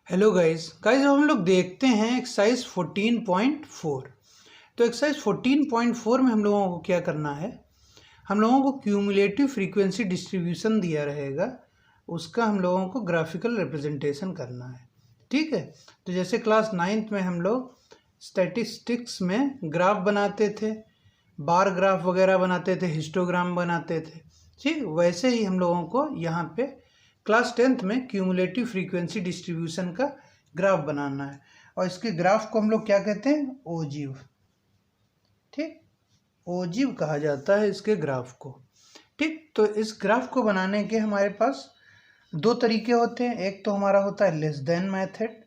Hello guys अब हम लोग देखते हैं एक्सरसाइज 14.4। तो एक्सरसाइज 14.4 में हम लोगों को क्या करना है, हम लोगों को क्यूमुलेटिव फ्रीक्वेंसी डिस्ट्रीब्यूशन दिया रहेगा, उसका हम लोगों को ग्राफिकल रिप्रेजेंटेशन करना है। ठीक है, तो जैसे क्लास 9th में हम लोग स्टैटिस्टिक्स में ग्राफ बनाते थे, बार ग्राफ वगैरह बनाते थे, हिस्टोग्राम बनाते थे। ठीक वैसे ही हम लोगों को यहाँ पे क्लास 10th में क्यूमुलेटिव फ्रीक्वेंसी डिस्ट्रीब्यूशन का ग्राफ बनाना है, और इसके ग्राफ को हम लोग क्या कहते हैं, ओजीव। ठीक, ओजीव कहा जाता है इसके ग्राफ को। ठीक, तो इस ग्राफ को बनाने के हमारे पास दो तरीके होते हैं। एक तो हमारा होता है लेस देन मेथड,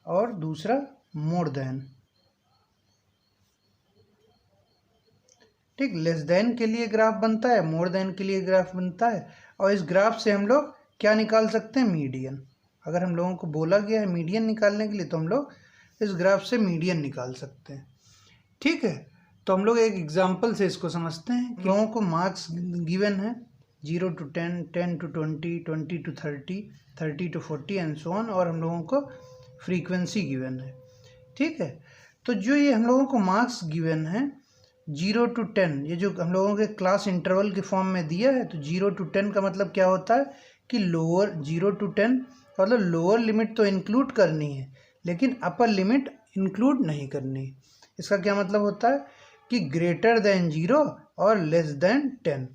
और दूसरा मोर देन। ठीक, लेस देन के लिए ग्राफ बनता है, मोर देन के लिए ग्राफ बनता है। और इस ग्राफ से हम लोग क्या निकाल सकते हैं, मीडियन। अगर हम लोगों को बोला गया है मीडियन निकालने के लिए, तो हम लोग इस ग्राफ से मीडियन निकाल सकते हैं। ठीक है, तो हम लोग एक एग्जांपल से इसको समझते हैं। लोगों को मार्क्स गिवन है 0 to 10, 10 to 20, 20 to 30, 30 to 40 and so on, और हम लोगों को फ्रीक्वेंसी गिवन है। ठीक है, तो जो ये हम लोगों को मार्क्स गिवन है 0 to 10, ये जो हम लोगों के क्लास इंटरवल के फॉर्म में दिया है, तो 0 to 10 का मतलब क्या होता है कि लोअर 0 to 10 मतलब लोअर लिमिट तो इंक्लूड करनी है, लेकिन अपर लिमिट इंक्लूड नहीं करनी। इसका क्या मतलब होता है कि ग्रेटर देन 0 और लेस देन 10,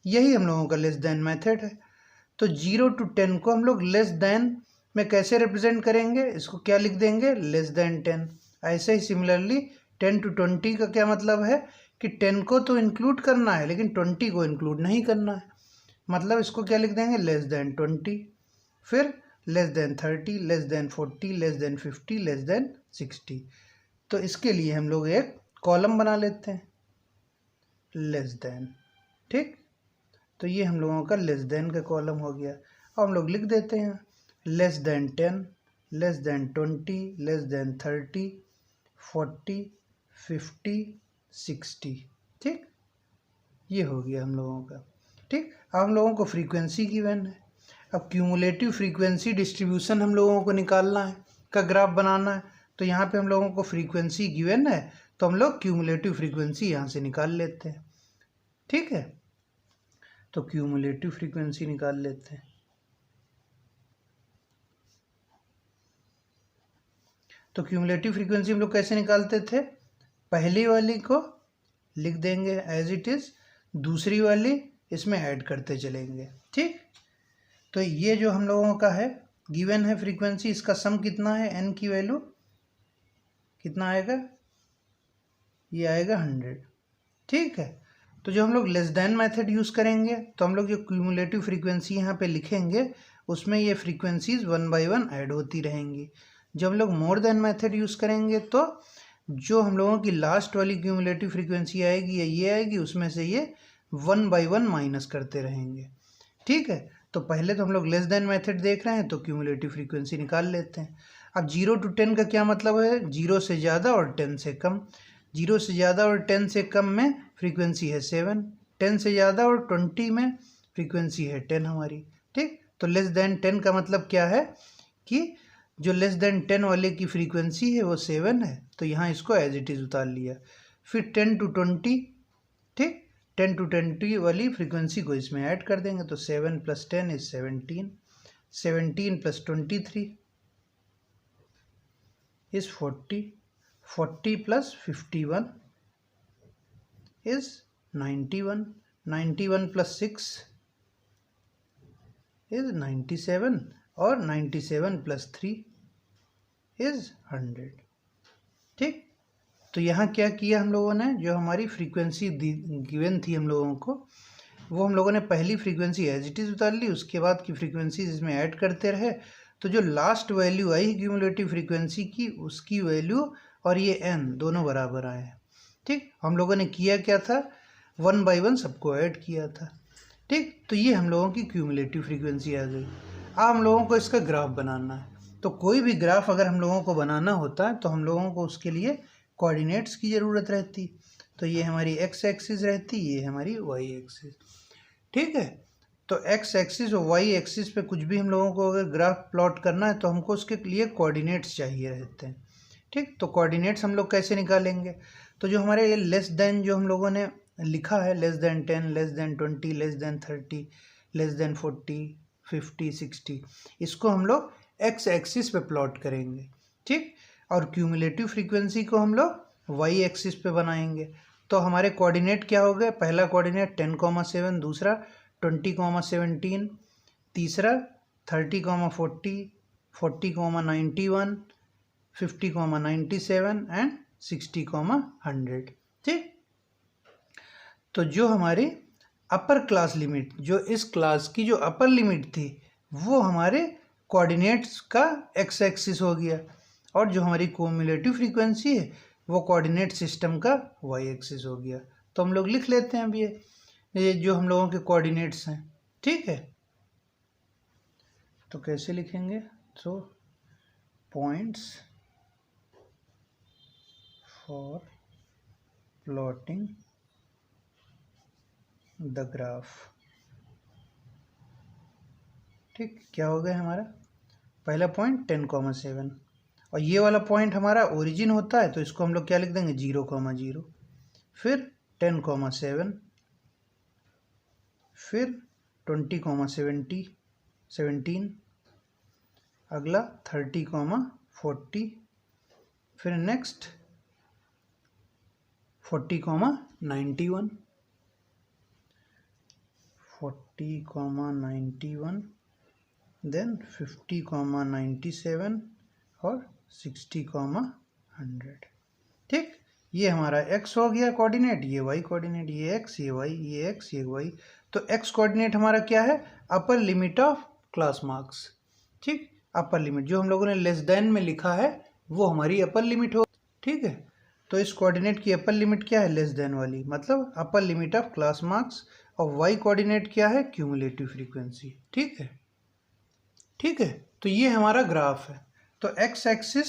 यही हम लोगों का लेस देन मेथड है। तो 0 to 10 को हम लोग लेस देन में कैसे रिप्रेजेंट करेंगे, इसको क्या लिख देंगे, लेस देन 10। ऐसे ही सिमिलरली 10 to 20 का क्या मतलब है कि 10 को तो इंक्लूड करना है, लेकिन 20 को इंक्लूड नहीं करना है, मतलब इसको क्या लिख देंगे, लेस देन 20। फिर less than 30, less than 40, less than 50, less than 60। तो इसके लिए हम लोग एक कॉलम बना लेते हैं, लेस देन। ठीक, तो ये हम लोगों का लेस देन का कॉलम हो गया। अब हम लोग लिख देते हैं less than 10, less than 20, less than 30, 40, 50, 60। ठीक, ये हो गया हम लोगों का। ठीक, अब हम लोगों को फ्रीक्वेंसी गिवन है। अब क्यूमुलेटिव फ्रीक्वेंसी डिस्ट्रीब्यूशन हम लोगों को निकालना है, का ग्राफ बनाना है। तो यहाँ पे हम लोगों को फ्रीक्वेंसी गिवन है, तो हम लोग क्यूमुलेटिव फ्रीक्वेंसी यहाँ से निकाल लेते हैं। ठीक है, तो क्यूमुलेटिव फ्रीक्वेंसी निकाल लेते हैं। तो क्यूमुलेटिव फ्रीक्वेंसी हम लोग कैसे निकालते थे, पहली वाली को लिख देंगे एज इट इज़, दूसरी वाली इसमें ऐड करते चलेंगे। ठीक, तो ये जो हम लोगों का है गिवन है फ्रीक्वेंसी, इसका सम कितना है, n की वैल्यू कितना आएगा, ये आएगा 100। ठीक है, तो जो हम लोग लेस देन मेथड यूज़ करेंगे, तो हम लोग जो क्यूमुलेटिव फ्रीक्वेंसी यहाँ पे लिखेंगे, उसमें ये फ्रीक्वेंसीज 1 by 1 ऐड होती रहेंगी। जब हम लोग मोर देन मेथड यूज़ करेंगे, तो जो हम लोगों की लास्ट वाली क्यूमुलेटिव फ्रीक्वेंसी आएगी या ये आएगी, उसमें से ये 1 by 1 माइनस करते रहेंगे। ठीक है, तो पहले तो हम लोग लेस देन मेथड देख रहे हैं, तो क्यूमुलेटिव फ्रीक्वेंसी निकाल लेते हैं। अब 0 to 10 का क्या मतलब है, 0 से ज़्यादा और 10 से कम। 0 से ज़्यादा और 10 से कम में फ्रीक्वेंसी है 7, 10 से ज़्यादा और 20 में फ्रीक्वेंसी है 10 हमारी। ठीक, तो लेस देन 10 का मतलब क्या है कि जो लेस देन 10 वाले की फ्रीक्वेंसी है वो 7 है, तो यहाँ इसको एज इट इज़ उतार लिया। फिर 10 to 20, ठीक, 10 to 20 वाली फ्रीक्वेंसी को इसमें ऐड कर देंगे, तो 7 + 10 इज 17, 17 + 23 इज 40, 40 + 51 इज 91, 91 + 6 इज 97, और 97 + 3 इज 100। ठीक, तो यहाँ क्या किया हम लोगों ने, जो हमारी फ्रीक्वेंसी गिवन थी हम लोगों को, वो हम लोगों ने पहली फ्रीक्वेंसी एज इट इज़ उतार ली, उसके बाद की फ्रीक्वेंसी इसमें ऐड करते रहे। तो जो लास्ट वैल्यू आई क्यूमुलेटिव फ्रीक्वेंसी की, उसकी वैल्यू और ये n दोनों बराबर आए हैं। ठीक, हम लोगों ने किया क्या था, 1 by 1 सबको ऐड किया था। ठीक, तो ये हम लोगों की क्यूमुलेटिव फ्रीक्वेंसी आ गई। अब हम लोगों को इसका ग्राफ बनाना है। तो कोई भी ग्राफ अगर हम लोगों को बनाना होता है, तो हम लोगों को उसके लिए कोऑर्डिनेट्स की ज़रूरत रहती। तो ये हमारी x एक्सिस रहती, ये हमारी y एक्सिस। ठीक है, तो एक्स एक्सिस और वाई एक्सिस पे कुछ भी हम लोगों को अगर ग्राफ प्लॉट करना है तो हमको उसके लिए कोऑर्डिनेट्स चाहिए रहते हैं। ठीक, तो कोऑर्डिनेट्स हम लोग कैसे निकालेंगे? तो जो हमारे ये लेस देन जो हम लोगों ने लिखा है, less than 10, less than 20, less than 30, less than 40, 50, 60, इसको हम लोग एक्स एक्सिस पे प्लॉट करेंगे। ठीक, और क्यूमुलेटिव फ्रीक्वेंसी को हम लोग वाई एक्सिस पे बनाएंगे। तो हमारे कोऑर्डिनेट क्या हो गए? पहला कोऑर्डिनेट 10,7, दूसरा 20,17, तीसरा 30,40, 40,91, 50,97 एंड 60,100। ठीक, तो जो हमारी अपर क्लास लिमिट, जो इस क्लास की जो अपर लिमिट थी, वो हमारे कोऑर्डिनेट्स का एक्स एक्सिस हो गया, और जो हमारी क्यूमुलेटिव फ्रीक्वेंसी है वो कोऑर्डिनेट सिस्टम का वाई एक्सिस हो गया। तो हम लोग लिख लेते हैं अब ये जो हम लोगों के कोऑर्डिनेट्स हैं। ठीक है, तो कैसे लिखेंगे? तो points for plotting the graph. ठीक, क्या हो गया हमारा? पहला पॉइंट 10,7, और ये वाला पॉइंट हमारा ओरिजिन होता है, तो इसको हम लोग क्या लिख देंगे? 0,0, फिर 10,7, फिर 20,17, अगला 30,40, फिर नेक्स्ट 40,91, 40,91, देन 50,97 और 60,100। ठीक, ये हमारा x हो गया कोऑर्डिनेट, ये y कोऑर्डिनेट, ये x, ये y, ये x, ये y। तो x कोऑर्डिनेट हमारा क्या है? Upper limit of class marks. ठीक, अपर लिमिट जो हम लोगों ने लेस देन में लिखा है वो हमारी अपर लिमिट हो। ठीक है, तो इस कोऑर्डिनेट की अपर लिमिट क्या है? लेस देन वाली, मतलब upper limit of class marks. और y कोऑर्डिनेट क्या है? Cumulative frequency. ठीक है, ठीक है, तो ये हमारा ग्राफ है। तो x एक्सिस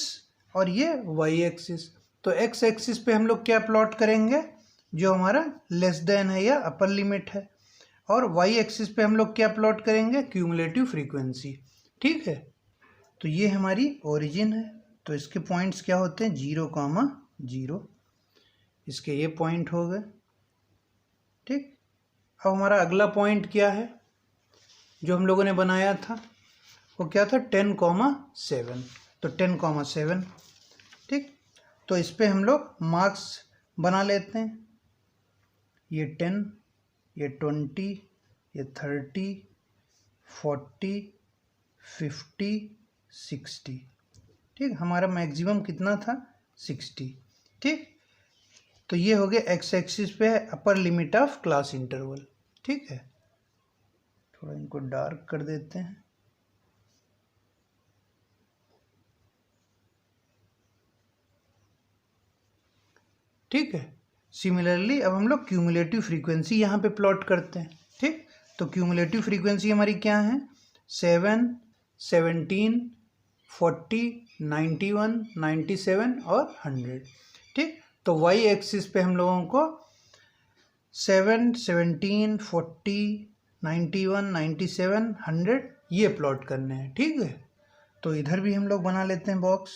और ये y एक्सिस। तो x एक्सिस पे हम लोग क्या प्लॉट करेंगे? जो हमारा लेस देन है या अपर लिमिट है। और y एक्सिस पे हम लोग क्या प्लॉट करेंगे? Cumulative frequency. ठीक है, तो ये हमारी ओरिजिन है, तो इसके पॉइंट्स क्या होते हैं? 0,0, इसके ये पॉइंट हो गए। ठीक, अब हमारा अगला पॉइंट क्या है जो हम लोगों ने बनाया था? वो क्या था? 10,7। तो 10,7। ठीक, तो इस पे हम लोग मार्क्स बना लेते हैं। ये 10, ये 20, ये 30, 40, 50, 60। ठीक, हमारा मैक्सिमम कितना था? 60। ठीक, तो ये हो गया एक्स एक्सिस पे है upper limit of class interval. ठीक है, थोड़ा इनको डार्क कर देते हैं। ठीक है, सिमिलरली अब हम लोग क्यूमुलेटिव फ्रीक्वेंसी यहाँ पे प्लॉट करते हैं। ठीक, तो क्यूमुलेटिव फ्रीक्वेंसी हमारी क्या है? 7, 17, 40, 91, 97 और 100। ठीक, तो वाई एक्सिस पे हम लोगों को 7, 17, 40, 91, 97, 100 ये प्लॉट करने हैं। ठीक है, तो इधर भी हम लोग बना लेते हैं बॉक्स।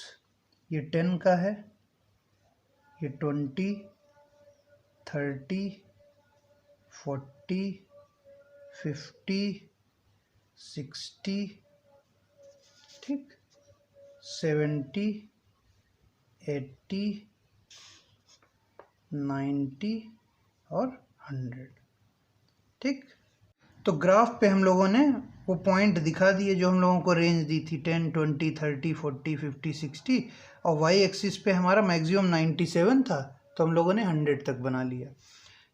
ये 10 का है, ये 20, 30, 40, 50, 60, ठीक, 70, 80, 90 और 100। ठीक, तो ग्राफ पे हम लोगों ने वो पॉइंट दिखा दिए जो हम लोगों को रेंज दी थी 10, 20, 30, 40, 50, 60, और वाई एक्सिस पे हमारा मैक्सिमम 97 था, तो हम लोगों ने 100 तक बना लिया।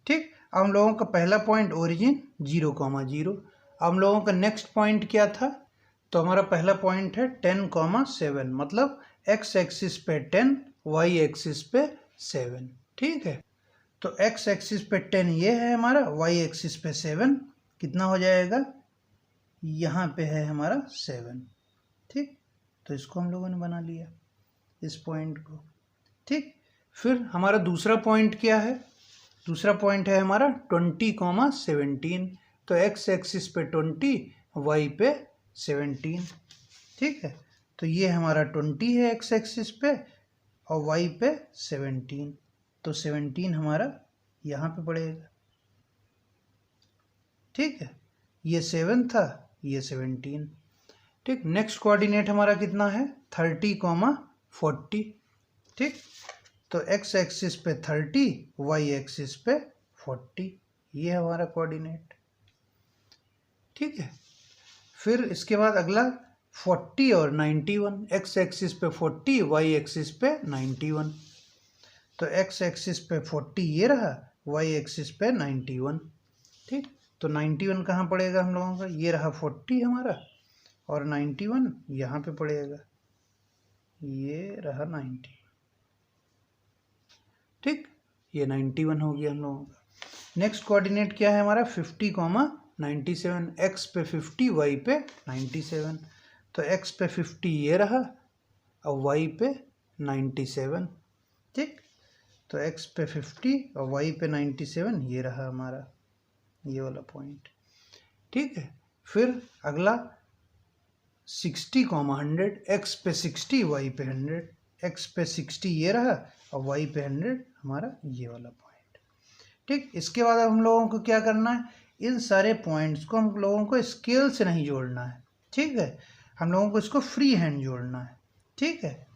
ठीक, अब हम लोगों का पहला पॉइंट ओरिजिन 0,0। अब हम लोगों का नेक्स्ट पॉइंट क्या था? तो हमारा पहला पॉइंट है 10,7, मतलब एक्स एक्सिस पे 10, वाई एक्सिस पे 7। ठीक है, तो एक्स एक्सिस पे 10 ये है हमारा, वाई एक्सिस पे 7 कितना हो जाएगा? यहाँ पे है हमारा 7। ठीक, तो इसको हम लोगों ने बना लिया, इस पॉइंट को। ठीक, फिर हमारा दूसरा पॉइंट क्या है? दूसरा पॉइंट है हमारा 20,17। तो एक्स एक्सिस पे 20, वाई पे 17। ठीक है, तो ये हमारा 20 है एक्स एक्सिस पे और वाई पे 17, तो 17 हमारा यहाँ पे पड़ेगा। ठीक है, ये 7 था, ये 17। ठीक, नेक्स्ट कोऑर्डिनेट हमारा कितना है 30, 40। ठीक, तो एक्स एक्सिस पे 30, वाई एक्सिस पे 40, ये है हमारा कोऑर्डिनेट। ठीक है, फिर इसके बाद अगला 40 और 91, एक्स एक्सिस पे 40, वाई एक्सिस पे 91। तो एक्स एक्सिस पे 40 ये रहा, वाई एक्सिस पे 91। ठीक, तो 91 कहाँ पड़ेगा हम लोगों का, ये रहा 40 हमारा और 91 यहाँ पे पड़ेगा, ये रहा 90। ठीक, ये 91 हो गया हम लोगों का। नेक्स्ट कोऑर्डिनेट क्या है हमारा 50, 97, एक्स पे 50, वाई पे 97। तो एक्स पे 50 ये रहा और वाई पे 97। ठीक, तो एक्स पे 50 और वाई पे 97 ये रहा हमारा ये वाला पॉइंट। ठीक है, फिर अगला 60, 100, एक्स पे 60, वाई पे 100। एक्स पे 60 ये रहा और वाई पे 100 हमारा ये वाला पॉइंट। ठीक, इसके बाद अब हम लोगों को क्या करना है, इन सारे पॉइंट्स को हम लोगों को स्केल से नहीं जोड़ना है। ठीक है, हम लोगों को इसको फ्री हैंड जोड़ना है। ठीक है,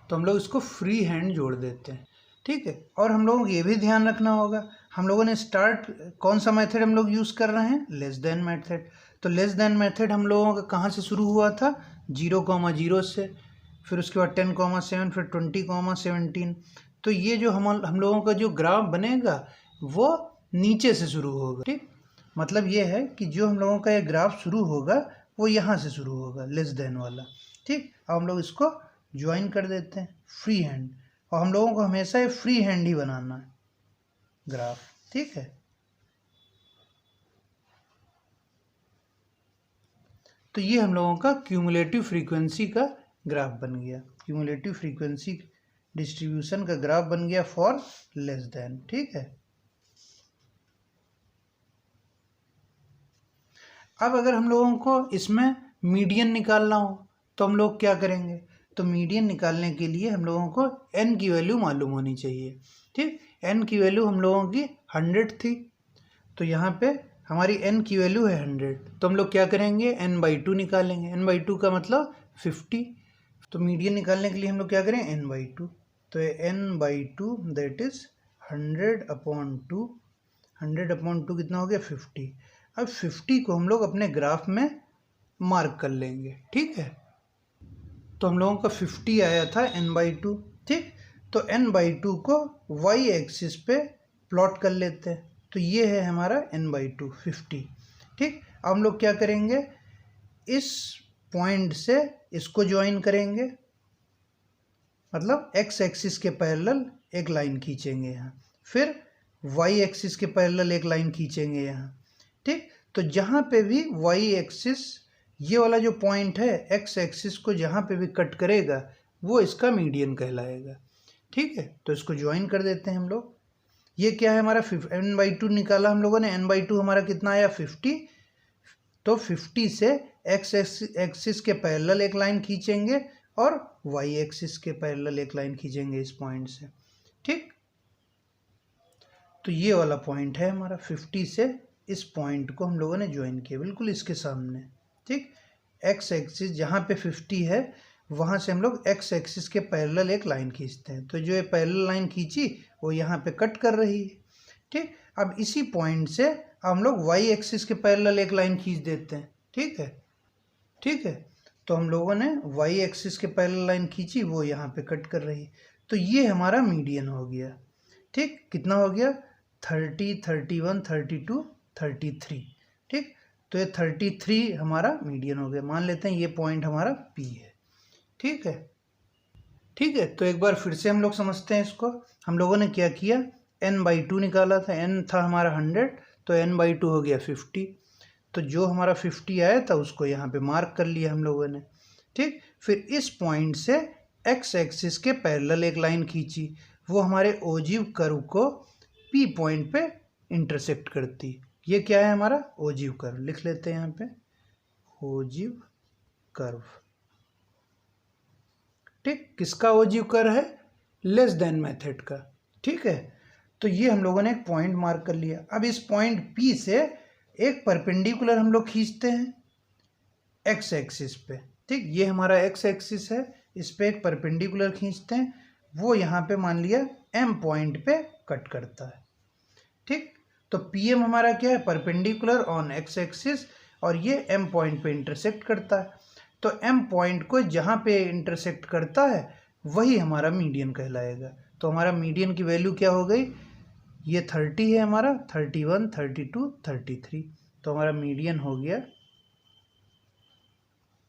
तो हम लोग इसको फ्री हैंड जोड़ देते हैं। ठीक है, और हम लोगों को ये भी ध्यान रखना होगा, हम लोगों ने स्टार्ट कौन सा मेथड हम लोग यूज़ कर रहे हैं, लेस देन मेथड। तो लेस देन मेथड हम लोगों का कहाँ से शुरू हुआ था, 0,0 से, फिर उसके बाद 10,7, फिर 20,17। तो ये जो हम लोगों का जो ग्राफ बनेगा वो नीचे से शुरू होगा। ठीक, मतलब ये है कि जो हम लोगों का ये ग्राफ शुरू होगा वो यहाँ से शुरू होगा, लेस देन वाला। ठीक, अब हम लोग इसको ज्वाइन कर देते हैं फ्री हैंड, और हम लोगों को हमेशा ये फ्री हैंड ही बनाना है ग्राफ। ठीक है, तो ये हम लोगों का क्यूमुलेटिव फ्रीक्वेंसी का ग्राफ बन गया, क्यूमुलेटिव फ्रीक्वेंसी डिस्ट्रीब्यूशन का ग्राफ बन गया फॉर लेस देन। ठीक है, अब अगर हम लोगों को इसमें मीडियन निकालना हो तो हम लोग क्या करेंगे, तो मीडियन निकालने के लिए हम लोगों को n की वैल्यू मालूम होनी चाहिए। ठीक, n की वैल्यू हम लोगों की 100 थी, तो यहाँ पे हमारी n की वैल्यू है 100, तो हम लोग क्या करेंगे n/2 निकालेंगे। n/2 का मतलब 50, तो मीडियन निकालने के लिए हम लोग क्या करें n/2, तो n/2 दैट इज 100/2, 100/2 कितना हो गया 50। अब 50 को हम लोग अपने ग्राफ में मार्क कर लेंगे। ठीक है, तो हम लोगों का 50 आया था n/2। ठीक, तो n/2 को y एक्सिस पे प्लॉट कर लेते हैं, तो ये है हमारा n/2 50। ठीक, अब हम लोग क्या करेंगे, इस पॉइंट से इसको ज्वाइन करेंगे, मतलब x एक्सिस के पैरेलल एक लाइन खींचेंगे यहाँ, फिर y एक्सिस के पैरेलल एक लाइन खींचेंगे यहाँ। ठीक, तो जहाँ पे भी y एक्सिस ये वाला जो पॉइंट है x एक्सिस को जहाँ पे भी कट करेगा वो इसका मीडियन कहलाएगा। ठीक है, तो इसको ज्वाइन कर देते हैं हम लोग। ये क्या है हमारा n/2 निकाला हम लोगों ने, n/2 हमारा कितना आया 50, तो 50 से x एक्सिस के पैरेलल एक लाइन खींचेंगे और y एक्सिस के पैरेलल एक लाइन खींचेंगे इस पॉइंट से। ठीक, तो ये वाला पॉइंट है हमारा, 50 से इस पॉइंट को हम लोगों ने ज्वाइन किया बिल्कुल इसके सामने। ठीक, x एक्सिस जहाँ पे 50 है वहाँ से हम लोग x एक्सिस के पैरेलल एक लाइन खींचते हैं, तो जो ये पैरेलल लाइन खींची वो यहाँ पे कट कर रही है। ठीक, अब इसी पॉइंट से हम लोग y एक्सिस के पैरेलल एक लाइन खींच देते हैं। ठीक है, ठीक है, तो हम लोगों ने y एक्सिस के पैरेलल लाइन खींची, वो यहाँ पे कट कर रही है, तो ये हमारा मीडियन हो गया। ठीक, कितना हो गया 30, 31, 32, 33। ठीक, तो ये 33 हमारा मीडियन हो गया, मान लेते हैं ये पॉइंट हमारा P है। ठीक है, ठीक है, तो एक बार फिर से हम लोग समझते हैं इसको। हम लोगों ने क्या किया, n/2 निकाला था, n था हमारा 100, तो n/2 हो गया 50, तो जो हमारा 50 आया था उसको यहाँ पे मार्क कर लिया हम लोगों ने। ठीक, फिर इस पॉइंट से x एक्सिस के पैरेलल एक लाइन खींची, वो हमारे ओजिव कर्व को P पॉइंट पे इंटरसेक्ट करती, ये क्या है हमारा ओजिव कर्व, लिख लेते हैं यहाँ पे ओजिव कर्व। ठीक, किसका ओजिव कर्व है, लेस देन मेथड का। ठीक है, तो ये हम लोगों ने एक पॉइंट मार्क कर लिया। अब इस पॉइंट P से एक परपेंडिकुलर हम लोग खींचते हैं एक्स एक्सिस पे। ठीक, ये हमारा एक्स एक्सिस है, इस पे एक परपेंडिकुलर खींचते हैं, वो यहाँ पे मान लिया M पॉइंट पे कट करता है। ठीक, तो PM हमारा क्या है, परपेंडिकुलर ऑन एक्स एक्सिस, और ये M पॉइंट पे इंटरसेक्ट करता है। तो M पॉइंट को जहाँ पे इंटरसेक्ट करता है वही हमारा मीडियन कहलाएगा। तो हमारा मीडियन की वैल्यू क्या हो गई, ये 30 है हमारा, 31, 32, 33। तो हमारा मीडियन हो गया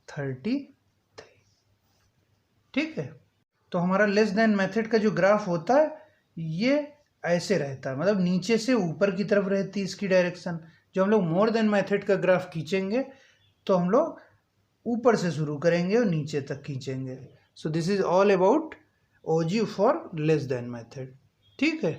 33। ठीक है, तो हमारा लेस देन मेथड का जो ग्राफ होता है ये ऐसे रहता है, मतलब नीचे से ऊपर की तरफ रहती है इसकी डायरेक्शन। जो हम लोग मोर देन मेथड का ग्राफ खींचेंगे तो हम लोग ऊपर से शुरू करेंगे और नीचे तक खींचेंगे। So this is all about ogive for less than method. ठीक है।